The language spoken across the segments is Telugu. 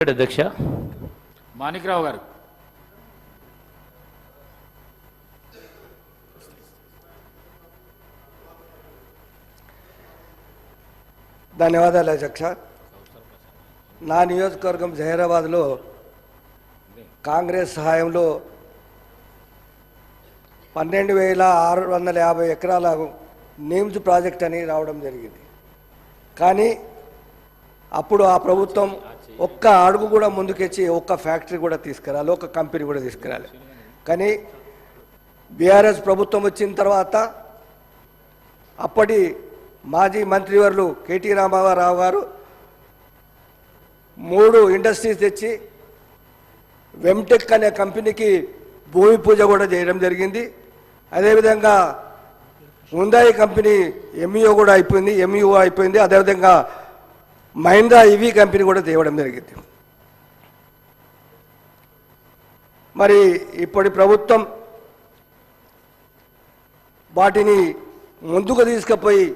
అధ్యక్ష మాణిక్రావు గారు. ధన్యవాదాలు అధ్యక్ష. నా నియోజకవర్గం జహీరాబాద్లో కాంగ్రెస్ సహాయంలో 12,650 ఎకరాల నీమ్స్ ప్రాజెక్ట్ అని రావడం జరిగింది. కానీ అప్పుడు ఆ ప్రభుత్వం ఒక్క అడుగు కూడా ముందుకెచ్చి ఒక్క ఫ్యాక్టరీ కూడా తీసుకురాలి, ఒక్క కంపెనీ కూడా తీసుకురాలి. కానీ బీఆర్ఎస్ ప్రభుత్వం వచ్చిన తర్వాత అప్పటి మాజీ మంత్రివర్యులు కేటీ రామారావు గారు 3 ఇండస్ట్రీస్ తెచ్చి వెమ్టెక్ అనే కంపెనీకి భూమి పూజ కూడా చేయడం జరిగింది. అదేవిధంగా హుందాయి కంపెనీ ఎంఈఓ కూడా అయిపోయింది. అదేవిధంగా మహీంద్రా ఈవీ కంపెనీ కూడా తేవడం జరిగింది. మరి ఇప్పటి ప్రభుత్వం వాటిని ముందుకు తీసుకుపోయి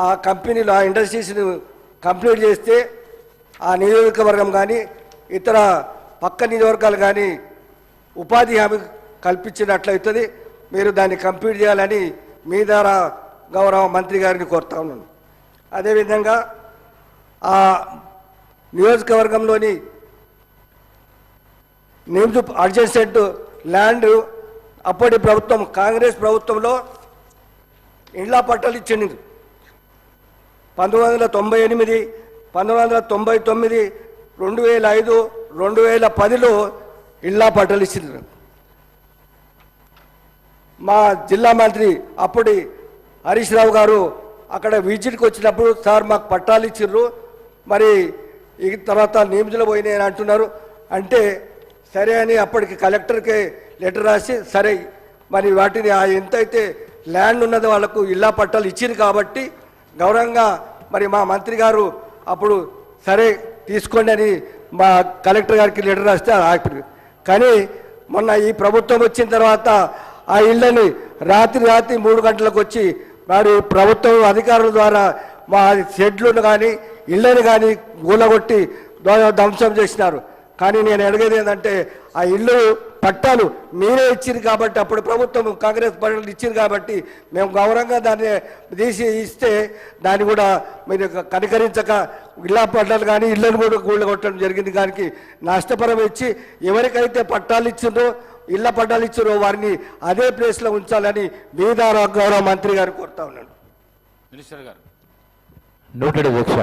ఆ కంపెనీలు ఆ ఇండస్ట్రీస్ని కంప్లీట్ చేస్తే ఆ నియోజకవర్గం కానీ ఇతర పక్క నియోజకవర్గాలు కానీ ఉపాధి హామీ కల్పించినట్లయితుంది. మీరు దాన్ని కంప్లీట్ చేయాలని మీ ద్వారా గౌరవ మంత్రి గారిని కోరుతా ఉన్నాను. అదేవిధంగా ఆ నియోజకవర్గంలోని నిమ్స్ అడ్జసెంట్ ల్యాండ్ అప్పటి ప్రభుత్వం కాంగ్రెస్ ప్రభుత్వంలో ఇండ్ల పట్టాలు ఇచ్చింది. 1998, 1999, 2005, 2010లో ఇళ్ల పట్టాలు ఇచ్చింది. మా జిల్లా మంత్రి అప్పటి హరీష్ రావు గారు అక్కడ విజిట్కి వచ్చినప్పుడు సార్ మాకు పట్టాలు ఇచ్చిర్రు, మరి ఈ తర్వాత నియమితులు పోయినాయని అంటున్నారు. అంటే సరే అని అప్పటికి కలెక్టర్కి లెటర్ రాసి సరే మరి వాటిని ఎంతైతే ల్యాండ్ ఉన్నదో వాళ్ళకు ఇళ్ళ పట్టాలు ఇచ్చింది కాబట్టి గౌరవంగా మరి మా మంత్రి గారు అప్పుడు సరే తీసుకోండి అని మా కలెక్టర్ గారికి లెటర్ రాస్తే ఆపి. కానీ మొన్న ఈ ప్రభుత్వం వచ్చిన తర్వాత ఆ ఇళ్ళని రాత్రి 3 గంటలకు వచ్చి మరి ప్రభుత్వం అధికారుల ద్వారా మా షెడ్లను కానీ ఇళ్ళని కానీ గూలగొట్టి ధ్వంసం చేసినారు. కానీ నేను అడిగేది ఏంటంటే ఆ ఇల్లు పట్టాలు మీరే ఇచ్చింది కాబట్టి అప్పుడు ప్రభుత్వం కాంగ్రెస్ పట్టాలు ఇచ్చింది కాబట్టి మేము గౌరవంగా దాన్ని తీసి ఇస్తే దాన్ని కూడా మీరు కనికరించక ఇళ్ళ పట్టాలు కానీ ఇళ్ళను కూడా గూళ్ళగొట్టడం జరిగింది. దానికి నష్టపరం ఇచ్చి ఎవరికైతే పట్టాలు ఇచ్చిందో ఇళ్ళ పట్టాలు ఇచ్చారో వారిని అదే ప్లేస్లో ఉంచాలని మీ ద్వారా గౌరవ మంత్రి గారు కోరుతా ఉన్నాను. మినిస్టర్ గారు. నోటెడ్ అధ్యక్ష.